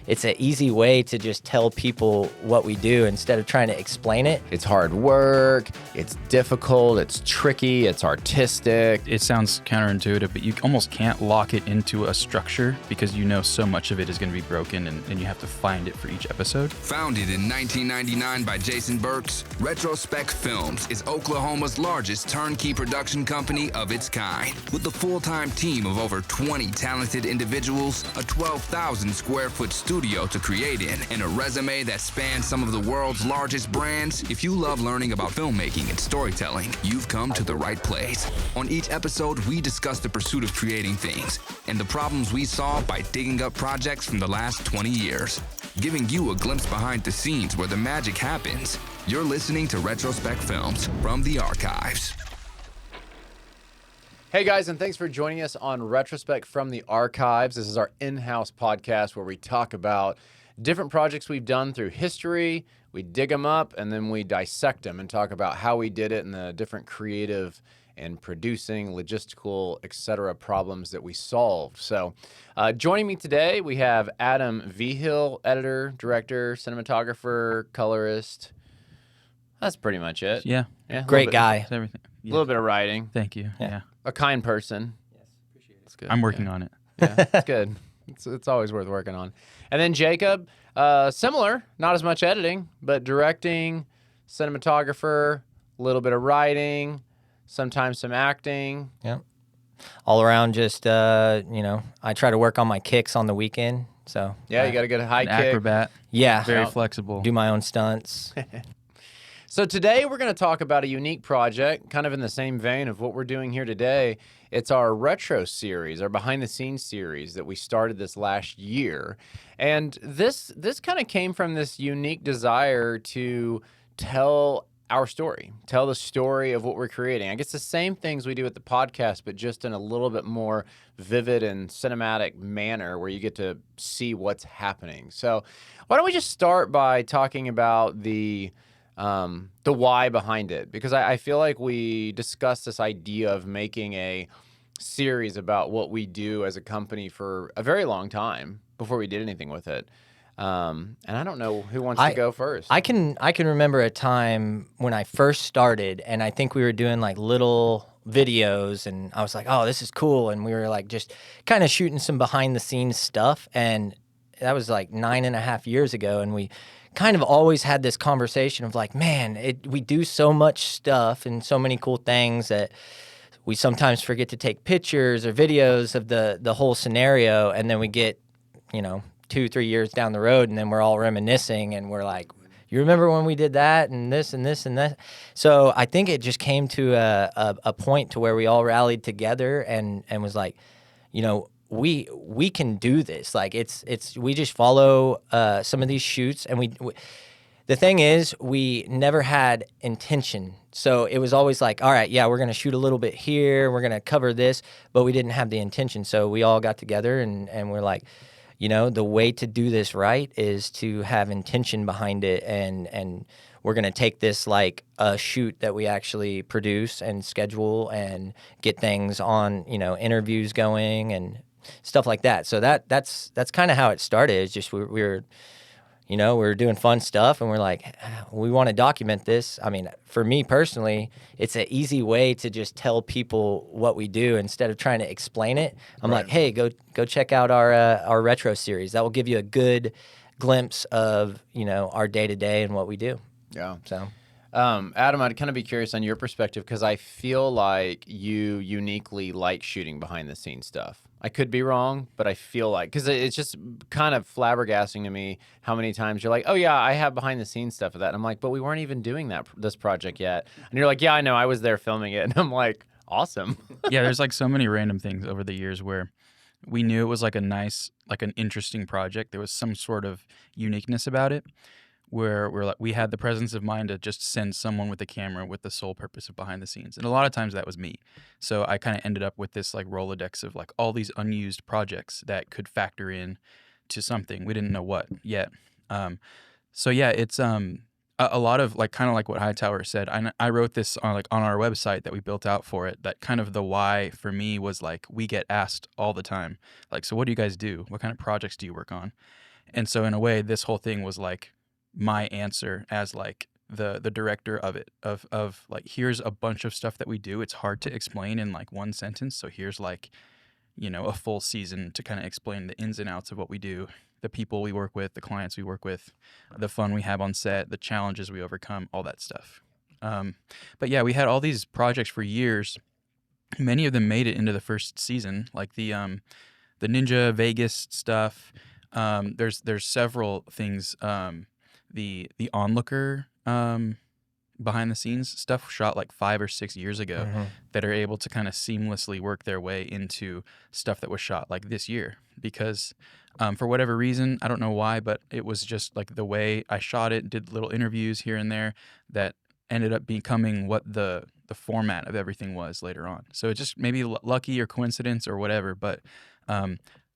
it's an easy way to just tell people what we do instead of trying to explain it. It's hard work, it's difficult, it's tricky, it's artistic. It sounds counterintuitive, but you almost can't lock it into a structure because you know so much of it is going to be broken and you have to find it for each episode. Founded in 1999 by Jason Burks, Retrospec Films is Oklahoma's largest turnkey production company of its kind. With a full-time team of over 20 talented individuals, a 12,000 square foot studio to create in, and a resume that spans some of the world's largest brands, if you love learning about filmmaking and storytelling, you've come to the right place. On each episode, we discuss the pursuit of creating things and the problems we solve by digging up projects from the last 20 years, giving you a glimpse behind the scenes where the magic happens. You're listening to Retrospec Films from the archives. Hey guys, and thanks for joining us on Retrospec from the Archives. This is our in-house podcast where we talk about different projects we've done through history. We dig them up and then we dissect them and talk about how we did it and the different creative and producing, logistical, etc. problems that we solved. So joining me today, we have Adam Vigil, editor, director, cinematographer, colorist. That's pretty much it. Yeah. Great guy. That's everything. A little bit of writing. Thank you. Yeah. Yeah. A kind person. Yes, appreciate it. That's good. I'm working on it. Yeah, it's good. It's always worth working on. And then Jacob, similar, not as much editing, but directing, cinematographer, a little bit of writing, sometimes some acting. Yeah. All around just, I try to work on my kicks on the weekend. So Yeah, you got to get a high An kick. acrobat. yeah, Very Yeah. flexible. do my own stunts. So today we're going to talk about a unique project, kind of in the same vein of what we're doing here today. It's our retro series, our behind-the-scenes series that we started this last year. And this kind of came from this unique desire to tell our story, tell the story of what we're creating. I guess the same things we do with the podcast, but just in a little bit more vivid and cinematic manner where you get to see what's happening. So why don't we just start by talking about the why behind it, because I feel like we discussed this idea of making a series about what we do as a company for a very long time before we did anything with it. And I don't know who wants to go first. I can remember a time when I first started, and I think we were doing like little videos, and I was like, oh, this is cool. And we were like just kind of shooting some behind the scenes stuff. And that was like 9.5 years ago. And we kind of always had this conversation of like, man, we do so much stuff and so many cool things that we sometimes forget to take pictures or videos of the whole scenario. And then we get, 2-3 years down the road, and then we're all reminiscing, and we're like, you remember when we did that and this and this and that? So I think it just came to a point to where we all rallied together and was like, we can do this. Like we just follow some of these shoots, and we the thing is, we never had intention. So it was always like, all right, yeah, we're going to shoot a little bit here, we're going to cover this, but we didn't have the intention. So we all got together and we're like, the way to do this right is to have intention behind it, and we're going to take this like a shoot that we actually produce and schedule and get things on, interviews going and stuff like that. So that's kind of how it started. It's just we were doing fun stuff, and we're like, we want to document this. I mean, for me personally, it's an easy way to just tell people what we do instead of trying to explain it. I'm like, hey, go check out our retro series. That will give you a good glimpse of our day to day and what we do. Yeah. So, Adam, I'd kind of be curious on your perspective, because I feel like you uniquely like shooting behind the scenes stuff. I could be wrong, but I feel like, because it's just kind of flabbergasting to me how many times you're like, oh yeah, I have behind the scenes stuff of that. And I'm like, but we weren't even doing this project yet. And you're like, yeah, I know, I was there filming it. And I'm like, awesome. Yeah, there's like so many random things over the years where we knew it was like an interesting project. There was some sort of uniqueness about it, where we had the presence of mind to just send someone with a camera with the sole purpose of behind the scenes. And a lot of times that was me. So I kind of ended up with this like Rolodex of like all these unused projects that could factor in to something. We didn't know what yet. So yeah, it's a lot of like kind of like what Hightower said. I wrote this on our website that we built out for it. That kind of the why for me was like, we get asked all the time, like, so what do you guys do? What kind of projects do you work on? And so in a way, this whole thing was like my answer as like the director of it, of like, here's a bunch of stuff that we do. It's hard to explain in like one sentence. So here's like, a full season to kind of explain the ins and outs of what we do, the people we work with, the clients we work with, the fun we have on set, the challenges we overcome, all that stuff. But yeah, we had all these projects for years. Many of them made it into the first season, like the Ninja Vegas stuff. There's several things. The Onlooker behind the scenes stuff shot like 5 or 6 years ago that are able to kind of seamlessly work their way into stuff that was shot like this year because for whatever reason, I don't know why, but it was just like the way I shot it, did little interviews here and there that ended up becoming what the format of everything was later on. So it just maybe lucky or coincidence or whatever, but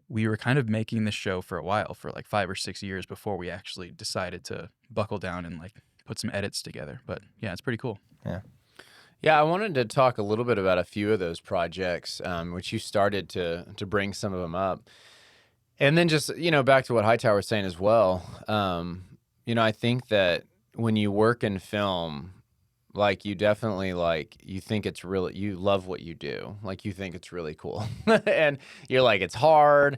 we were kind of making this show for a while, for like 5 or 6 years before we actually decided to buckle down and like put some edits together. But yeah, it's pretty cool. Yeah, I wanted to talk a little bit about a few of those projects, which you started to bring some of them up. And then just, back to what Hightower was saying as well. I think that when you work in film, like you definitely you think it's really, you love what you do. Like you think it's really cool. And you're like, it's hard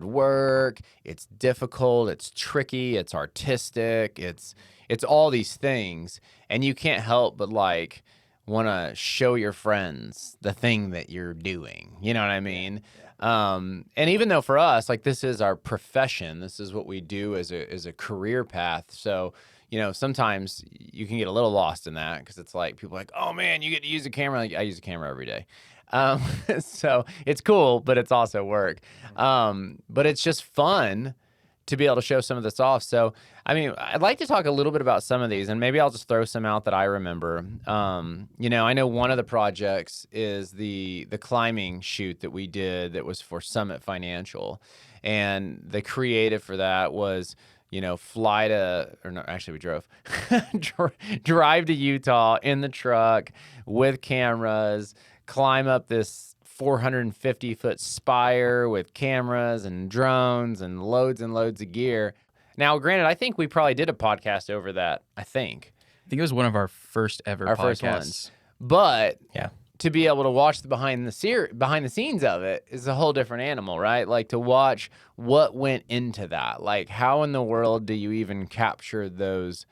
work, it's difficult, it's tricky, it's artistic, it's all these things. And you can't help but like want to show your friends the thing that you're doing. You know what I mean? And even though for us, like this is our profession, this is what we do as a career path. So, sometimes you can get a little lost in that because it's like people are like, oh man, you get to use a camera. Like I use a camera every day. So it's cool, but it's also work. But it's just fun to be able to show some of this off. So, I mean, I'd like to talk a little bit about some of these, and maybe I'll just throw some out that I remember. I know one of the projects is the climbing shoot that we did that was for Summit Financial. And the creative for that was, fly to, or no, actually we drove, drive to Utah in the truck with cameras, climb up this 450-foot spire with cameras and drones and loads of gear. Now, granted, I think we probably did a podcast over that, I think it was one of our first ever podcasts. First ones. But Yeah. to be able to watch the behind the scenes of it is a whole different animal, right? Like to watch what went into that. Like how in the world do you even capture those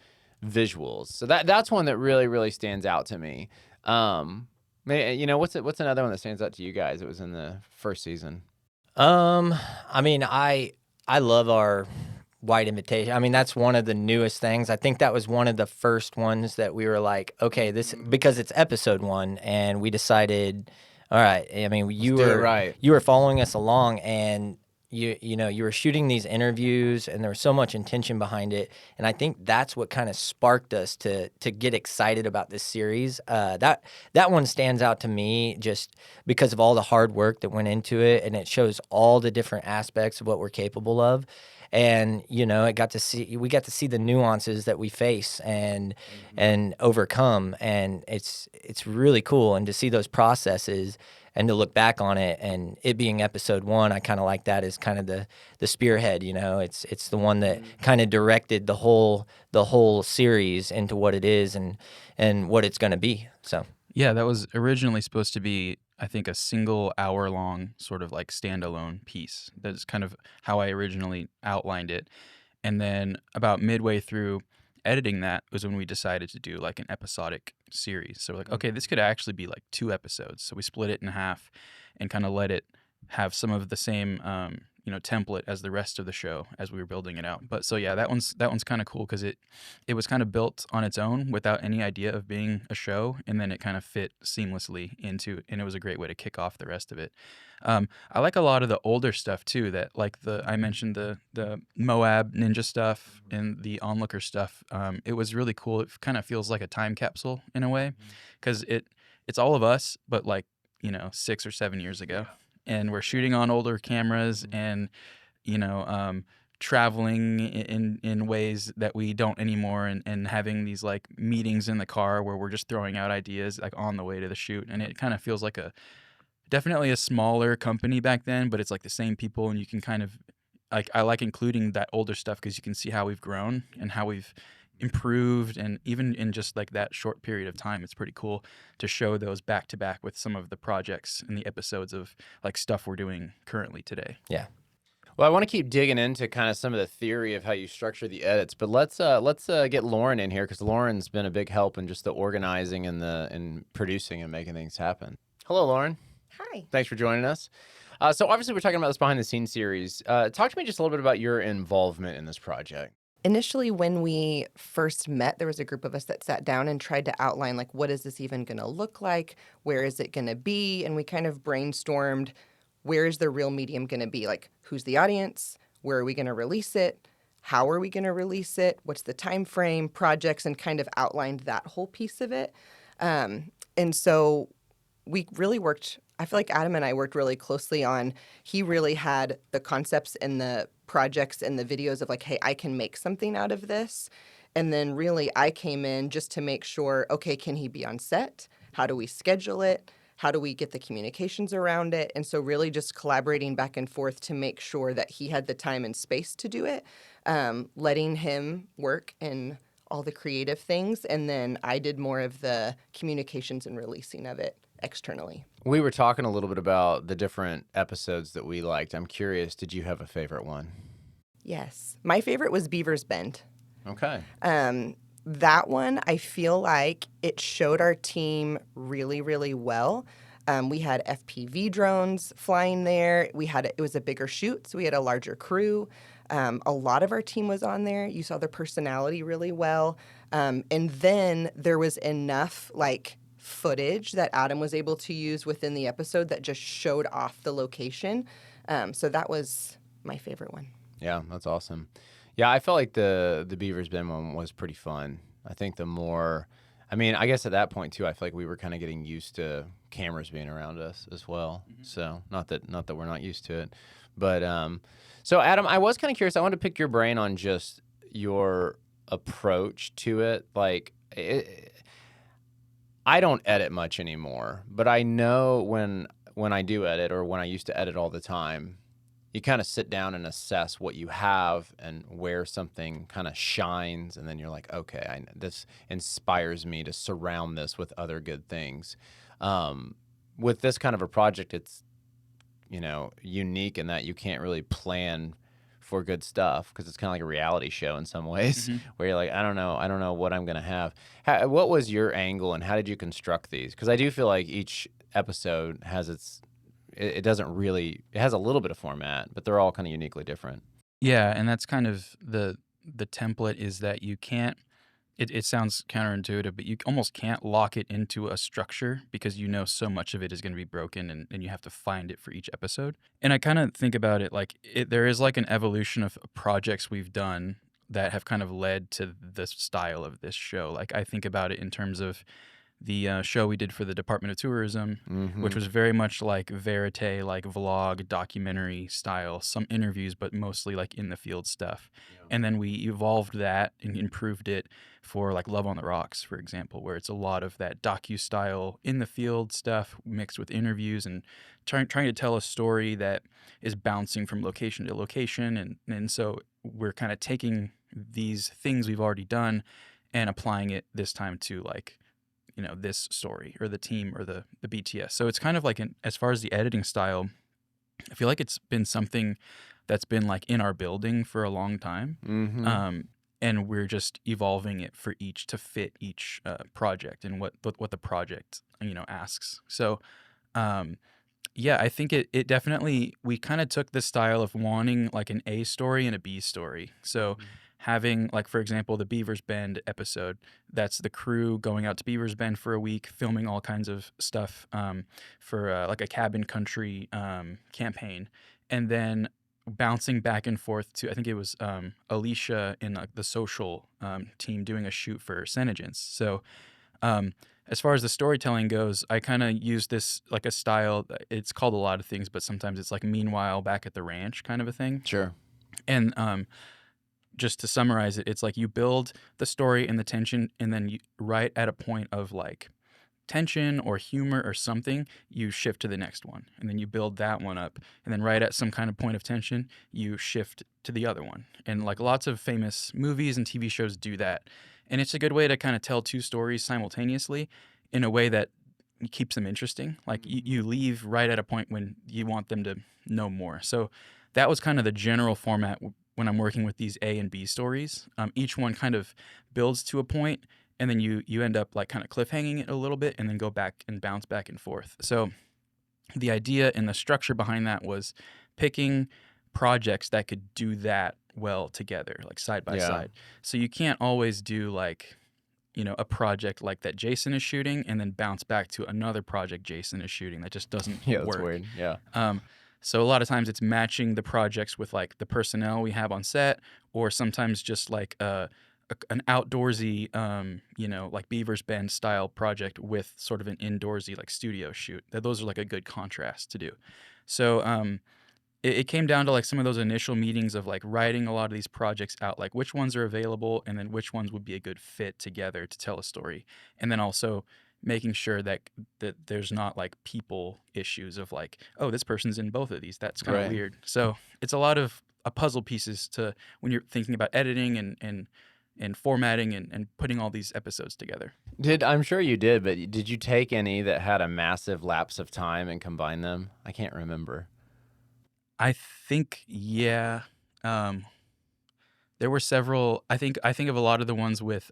visuals? So that's one that really, really stands out to me. What's another one that stands out to you guys? It was in the first season. I mean, I love our White Invitation. I mean, that's one of the newest things. I think that was one of the first ones that we were like, okay, this, because it's episode 1, and we decided, all right. I mean, you were following us along, and you were shooting these interviews, and there was so much intention behind it, and I think that's what kind of sparked us to get excited about this series. That one stands out to me just because of all the hard work that went into it, and it shows all the different aspects of what we're capable of. And we got to see the nuances that we face and overcome, and it's really cool. And to see those processes and to look back on it, and it being episode 1, I kind of like that as kind of the spearhead. It's the one that kind of directed the whole series into what it is and what it's going to be. So yeah, that was originally supposed to be, I think, a single hour-long sort of like standalone piece. That's kind of how I originally outlined it. And then about midway through editing that was when we decided to do like an episodic series. So we're like, okay, this could actually be like 2 episodes. So we split it in half and kind of let it have some of the same template as the rest of the show as we were building it out. But so yeah, that one's kind of cool because it was kind of built on its own without any idea of being a show, and then it kind of fit seamlessly into, and it was a great way to kick off the rest of it. I like a lot of the older stuff too, that like I mentioned the Moab Ninja stuff and the Onlooker stuff. It was really cool. It kind of feels like a time capsule in a way because it's all of us, but like 6 or 7 years ago. And we're shooting on older cameras and, traveling in ways that we don't anymore, and having these like meetings in the car where we're just throwing out ideas like on the way to the shoot. And it kind of feels like definitely a smaller company back then, but it's like the same people, and you can kind of like I like including that older stuff because you can see how we've grown and how we've improved, and even in just like that short period of time, it's pretty cool to show those back to back with some of the projects and the episodes of like stuff we're doing currently today. Yeah. Well, I want to keep digging into kind of some of the theory of how you structure the edits, but let's get Lauren in here because Lauren's been a big help in just the organizing and the producing and making things happen. Hello, Lauren. Hi. Thanks for joining us. So obviously we're talking about this behind the scenes series. Talk to me just a little bit about your involvement in this project. Initially, when we first met, there was a group of us that sat down and tried to outline, like, what is this even going to look like? Where is it going to be? And we kind of brainstormed, where is the real medium going to be? Like, who's the audience? Where are we going to release it? How are we going to release it? What's the time frame, projects, and kind of outlined that whole piece of it. And so we really worked, I feel like Adam and I worked really closely on, he really had the concepts and the projects and the videos of like, hey, I can make something out of this. And then really I came in just to make sure, okay, can he be on set? How do we schedule it? How do we get the communications around it? And so really just collaborating back and forth to make sure that he had the time and space to do it, letting him work in all the creative things. And then I did more of the communications and releasing of it externally. We were talking a little bit about the different episodes that we liked. I'm curious, did you have a favorite one? Yes. My favorite was Beaver's Bend. Okay. That one, I feel like it showed our team really, really well. We had FPV drones flying there. It was a bigger shoot, so we had a larger crew. A lot of our team was on there. You saw their personality really well. And then there was enough like footage that Adam was able to use within the episode that just showed off the location. So that was my favorite one. Yeah, that's awesome. Yeah, I felt like the Beaver's Bend one was pretty fun. I think I guess at that point too, I feel like we were kind of getting used to cameras being around us as well. Mm-hmm. So not that we're not used to it, but so Adam, I was kind of curious. I wanted to pick your brain on just your approach to it. Like, I don't edit much anymore, but I know when I do edit, or when I used to edit all the time, you kind of sit down and assess what you have and where something kind of shines, and then you're like, okay, this inspires me to surround this with other good things. With this kind of a project, it's unique in that you can't really plan for good stuff because it's kind of like a reality show in some ways, mm-hmm. where you're like, I don't know what I'm gonna have. What was your angle, and how did you construct these? Because I do feel like each episode has it has a little bit of format, but they're all kind of uniquely different. Yeah, and that's kind of the template, is that you can't, it sounds counterintuitive, but you almost can't lock it into a structure because you know so much of it is going to be broken, and you have to find it for each episode. And I kind of think about it like there is like an evolution of projects we've done that have kind of led to the style of this show. Like I think about it in terms of the show we did for the Department of Tourism, mm-hmm. which was very much like verite, like vlog, documentary style, some interviews, but mostly like in the field stuff. Yeah. And then we evolved that and improved it for like Love on the Rocks, for example, where it's a lot of that docu-style in the field stuff mixed with interviews and trying to tell a story that is bouncing from location to location. And so we're kind of taking these things we've already done and applying it this time to like, this story or the team or the BTS. So it's kind of like, as far as the editing style, I feel like it's been something that's been like in our building for a long time. Mm-hmm. And we're just evolving it for to fit each project and what the project, asks. So, yeah, I think it definitely, we kind of took the style of wanting like an A story and a B story. So, mm-hmm. having, like, for example, the Beaver's Bend episode, that's the crew going out to Beaver's Bend for a week, filming all kinds of stuff for like a cabin country campaign. And then bouncing back and forth to, I think it was Alicia in the social team doing a shoot for Senegence. So as far as the storytelling goes, I kind of use this like a style, it's called a lot of things, but sometimes it's like Meanwhile Back at the Ranch kind of a thing. Sure. And just to summarize it, it's like you build the story and the tension, and then right at a point of like tension or humor or something, you shift to the next one, and then you build that one up, and then right at some kind of point of tension, you shift to the other one. And like lots of famous movies and TV shows do that, and it's a good way to kind of tell two stories simultaneously in a way that keeps them interesting. Like you leave right at a point when you want them to know more. So that was kind of the general format when I'm working with these A and B stories. Each one kind of builds to a point, and then you end up like kind of cliffhanging it a little bit, and then go back and bounce back and forth. So the idea and the structure behind that was picking projects that could do that well together, like side by side. So you can't always do like, a project like that Jason is shooting and then bounce back to another project Jason is shooting. That just doesn't Yeah, work. that's weird. Yeah. So a lot of times it's matching the projects with like the personnel we have on set, or sometimes just like an outdoorsy, like Beaver's Bend style project with sort of an indoorsy like studio shoot. Those are like a good contrast to do. So it came down to like some of those initial meetings of like writing a lot of these projects out, like which ones are available and then which ones would be a good fit together to tell a story. And then also making sure that there's not like people issues of like, oh, this person's in both of these. That's kind of Right. weird. So it's a lot of puzzle pieces to when you're thinking about editing and formatting and putting all these episodes together. I'm sure you did, but did you take any that had a massive lapse of time and combine them? I can't remember. I think, yeah. There were several. I think of a lot of the ones with,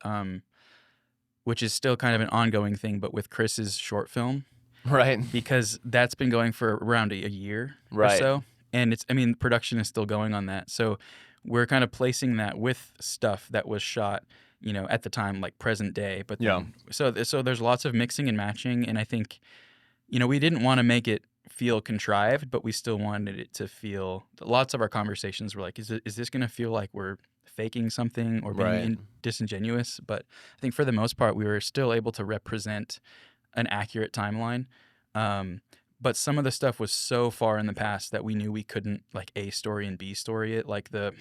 which is still kind of an ongoing thing, but with Chris's short film, Right. because that's been going for around a year or Right. so, and production is still going on that. So we're kind of placing that with stuff that was shot, at the time, like present day. But then, so there's lots of mixing and matching, and I think, we didn't want to make it feel contrived, but we still wanted it to feel. Lots of our conversations were like, is this going to feel like we're faking something or being Right. disingenuous? But I think for the most part, we were still able to represent an accurate timeline. But some of the stuff was so far in the past that we knew we couldn't like A story and B story it, like the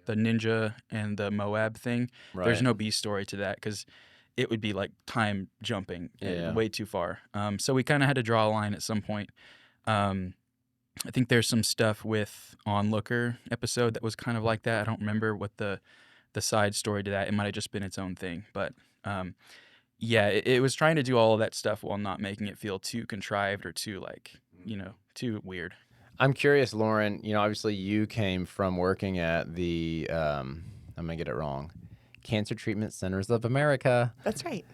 ninja and the Moab thing. Right. There's no B story to that because it would be like time jumping way too far. So we kind of had to draw a line at some point. I think there's some stuff with Onlooker episode that was kind of like that. I don't remember what the side story to that. It might have just been its own thing. But yeah, it was trying to do all of that stuff while not making it feel too contrived or too like, too weird. I'm curious, Lauren, obviously you came from working at the, I'm going to get it wrong, Cancer Treatment Centers of America. That's right.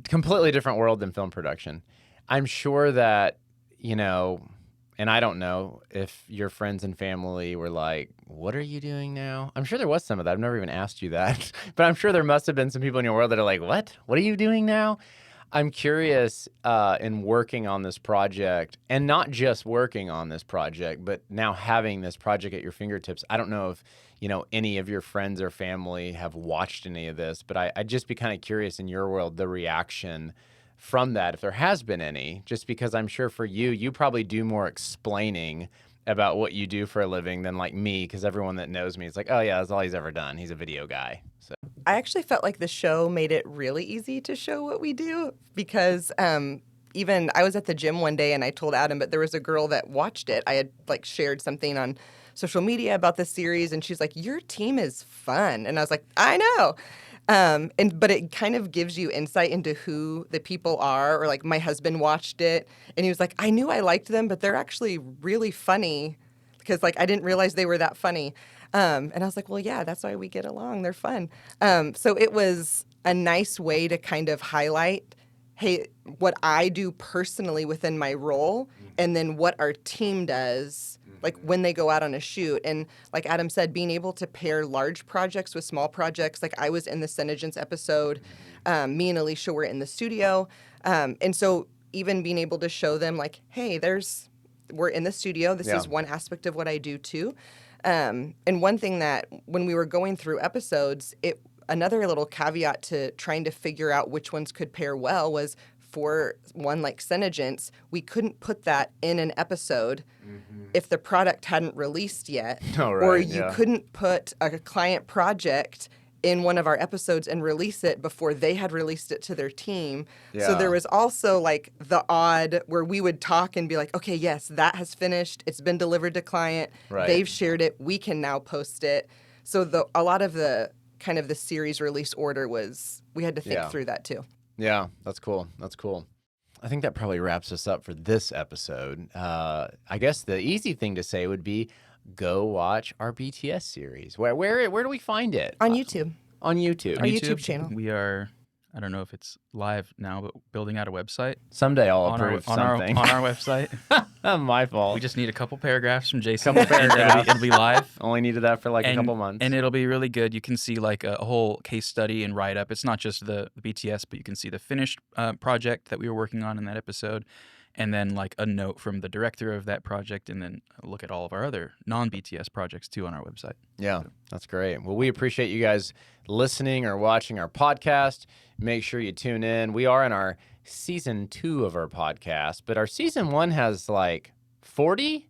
Completely different world than film production. I'm sure that, and I don't know if your friends and family were like, what are you doing now? I'm sure there was some of that. I've never even asked you that. But I'm sure there must have been some people in your world that are like, what? What are you doing now? I'm curious in working on this project, and not just working on this project, but now having this project at your fingertips. I don't know if, any of your friends or family have watched any of this, but I'd just be kind of curious in your world, the reaction from that, if there has been any, just because I'm sure for you probably do more explaining about what you do for a living than like me, because everyone that knows me is like, oh yeah, that's all he's ever done. He's a video guy. So I actually felt like the show made it really easy to show what we do because even I was at the gym one day and I told Adam, but there was a girl that watched it. I had like shared something on social media about this series and she's like, your team is fun. And I was like, I know. But it kind of gives you insight into who the people are, or like my husband watched it and he was like, I knew I liked them, but they're actually really funny because like I didn't realize they were that funny. And I was like, well, yeah, that's why we get along. They're fun. So it was a nice way to kind of highlight, hey, what I do personally within my role and then what our team does like when they go out on a shoot. And like Adam said, being able to pair large projects with small projects. Like I was in the Senegence episode. Me and Alicia were in the studio. And so even being able to show them like, hey, we're in the studio. This is one aspect of what I do too. And one thing that when we were going through episodes, another little caveat to trying to figure out which ones could pair well was for one like Senegence, we couldn't put that in an episode if the product hadn't released yet. Oh, right, or you couldn't put a client project in one of our episodes and release it before they had released it to their team. So Yeah. there was also like the odd where we would talk and be like, okay, yes, that has finished. It's been delivered to client. Right. They've shared it. We can now post it. So a lot of the kind of the series release order we had to think through that too. Yeah, that's cool. That's cool. I think that probably wraps us up for this episode. I guess the easy thing to say would be go watch our BTS series. Where do we find it? On YouTube. On YouTube. Our YouTube channel. We are, I don't know if it's live now, but building out a website Someday I'll on approve our something. on our website. My fault. We just need a couple paragraphs from Jason. Couple and paragraphs. it'll be live. Only needed that for like a And- couple months. And it'll be really good. You can see like a whole case study and write up. It's not just the BTS, but you can see the finished project that we were working on in that episode, and then like a note from the director of that project, and then look at all of our other non-BTS projects too on our website. Yeah, that's great. Well, we appreciate you guys listening or watching our podcast. Make sure you tune in. We are in our season 2 of our podcast, but our season 1 has like 40?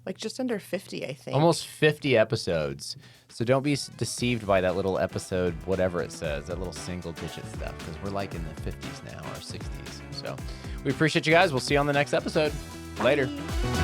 Like just under 50, I think. Almost 50 episodes. So don't be deceived by that little episode, whatever it says, that little single digit stuff, because we're like in the 50s now or 60s. So we appreciate you guys. We'll see you on the next episode. Later. Bye.